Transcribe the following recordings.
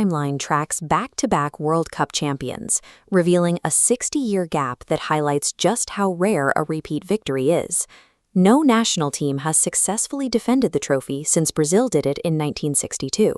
timeline tracks back-to-back World Cup champions, revealing a 60-year gap that highlights just how rare a repeat victory is. No national team has successfully defended the trophy since Brazil did it in 1962.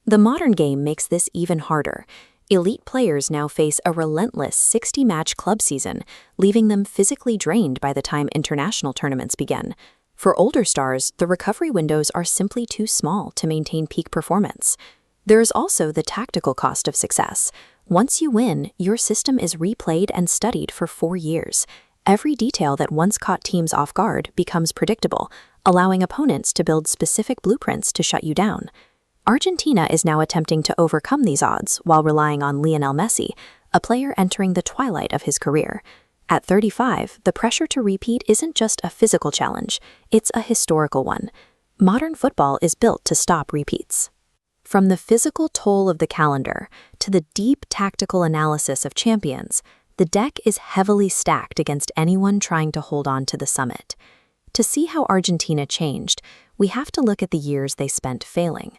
The modern game makes this even harder. Elite players now face a relentless 60-match club season, leaving them physically drained by the time international tournaments begin. For older stars, the recovery windows are simply too small to maintain peak performance. There is also the tactical cost of success. Once you win, your system is replayed and studied for 4 years. Every detail that once caught teams off guard becomes predictable, allowing opponents to build specific blueprints to shut you down. Argentina is now attempting to overcome these odds while relying on Lionel Messi, a player entering the twilight of his career. At 35, the pressure to repeat isn't just a physical challenge, it's a historical one. Modern football is built to stop repeats. From the physical toll of the calendar to the deep tactical analysis of champions, the deck is heavily stacked against anyone trying to hold on to the summit. To see how Argentina changed, we have to look at the years they spent failing.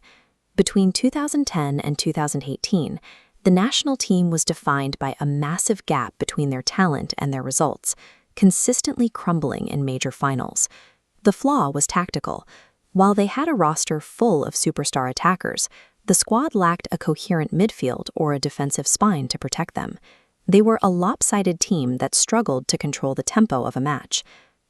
Between 2010 and 2018, the national team was defined by a massive gap between their talent and their results, consistently crumbling in major finals. The flaw was tactical. While they had a roster full of superstar attackers, the squad lacked a coherent midfield or a defensive spine to protect them. They were a lopsided team that struggled to control the tempo of a match.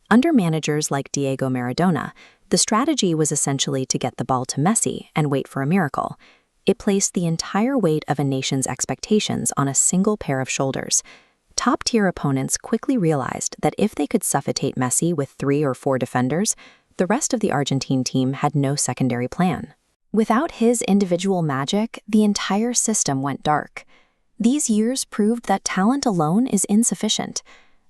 Under managers like Diego Maradona, the strategy was essentially to get the ball to Messi and wait for a miracle. It placed the entire weight of a nation's expectations on a single pair of shoulders. Top-tier opponents quickly realized that if they could suffocate Messi with 3 or 4 defenders, the rest of the Argentine team had no secondary plan. Without his individual magic, the entire system went dark. These years proved that talent alone is insufficient.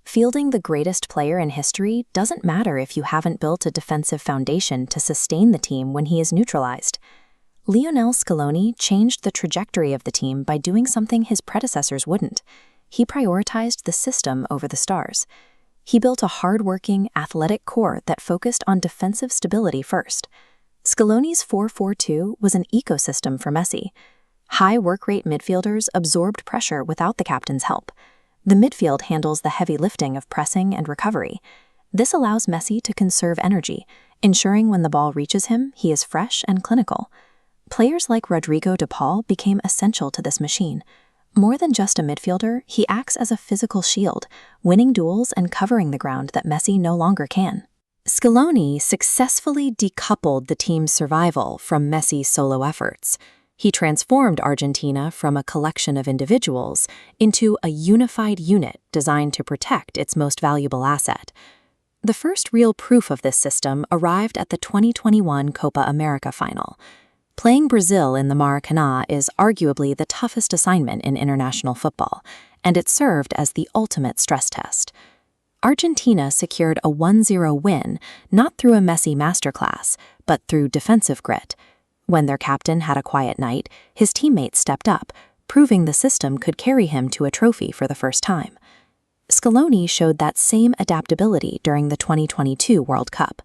Fielding the greatest player in history doesn't matter if you haven't built a defensive foundation to sustain the team when he is neutralized. Lionel Scaloni changed the trajectory of the team by doing something his predecessors wouldn't. He prioritized the system over the stars. He built a hardworking, athletic core that focused on defensive stability first. Scaloni's 4-4-2 was an ecosystem for Messi. High work-rate midfielders absorbed pressure without the captain's help. The midfield handles the heavy lifting of pressing and recovery. This allows Messi to conserve energy, ensuring when the ball reaches him, he is fresh and clinical. Players like Rodrigo De Paul became essential to this machine. More than just a midfielder, he acts as a physical shield, winning duels and covering the ground that Messi no longer can. Scaloni successfully decoupled the team's survival from Messi's solo efforts. He transformed Argentina from a collection of individuals into a unified unit designed to protect its most valuable asset. The first real proof of this system arrived at the 2021 Copa América final. Playing Brazil in the Maracanã is arguably the toughest assignment in international football, and it served as the ultimate stress test. Argentina secured a 1-0 win not through a Messi masterclass, but through defensive grit. When their captain had a quiet night, his teammates stepped up, proving the system could carry him to a trophy for the first time. Scaloni showed that same adaptability during the 2022 World Cup.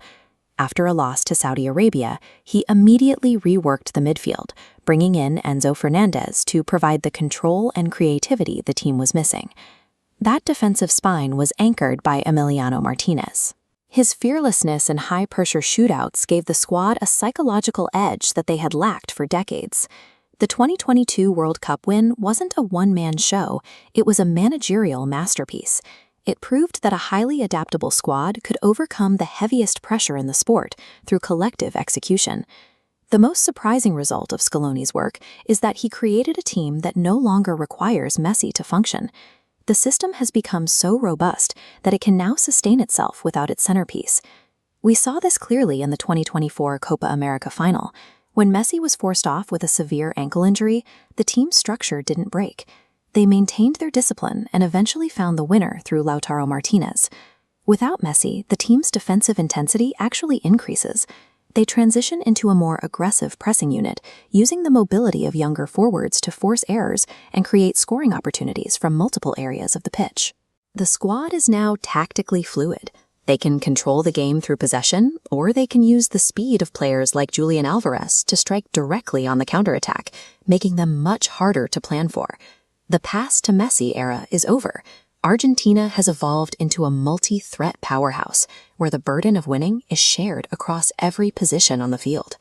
After a loss to Saudi Arabia, he immediately reworked the midfield, bringing in Enzo Fernández to provide the control and creativity the team was missing. That defensive spine was anchored by Emiliano Martínez. His fearlessness in high-pressure shootouts gave the squad a psychological edge that they had lacked for decades. The 2022 World Cup win wasn't a one-man show, it was a managerial masterpiece. It proved that a highly adaptable squad could overcome the heaviest pressure in the sport through collective execution. The most surprising result of Scaloni's work is that he created a team that no longer requires Messi to function. The system has become so robust that it can now sustain itself without its centerpiece. We saw this clearly in the 2024 Copa América final. When Messi was forced off with a severe ankle injury, the team's structure didn't break. They maintained their discipline and eventually found the winner through Lautaro Martinez. Without Messi, the team's defensive intensity actually increases. They transition into a more aggressive pressing unit, using the mobility of younger forwards to force errors and create scoring opportunities from multiple areas of the pitch. The squad is now tactically fluid. They can control the game through possession, or they can use the speed of players like Julián Álvarez to strike directly on the counterattack, making them much harder to plan for. The pass to Messi era is over. Argentina has evolved into a multi-threat powerhouse, where the burden of winning is shared across every position on the field.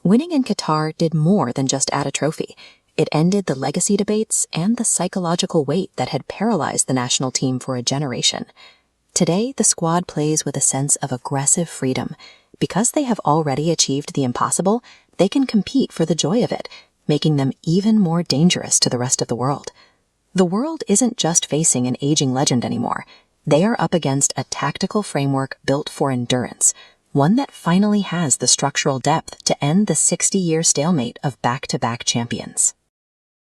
Winning in Qatar did more than just add a trophy. It ended the legacy debates and the psychological weight that had paralyzed the national team for a generation. Today, the squad plays with a sense of aggressive freedom. Because they have already achieved the impossible, they can compete for the joy of it, making them even more dangerous to the rest of the world. The world isn't just facing an aging legend anymore. They are up against a tactical framework built for endurance, one that finally has the structural depth to end the 60-year stalemate of back-to-back champions.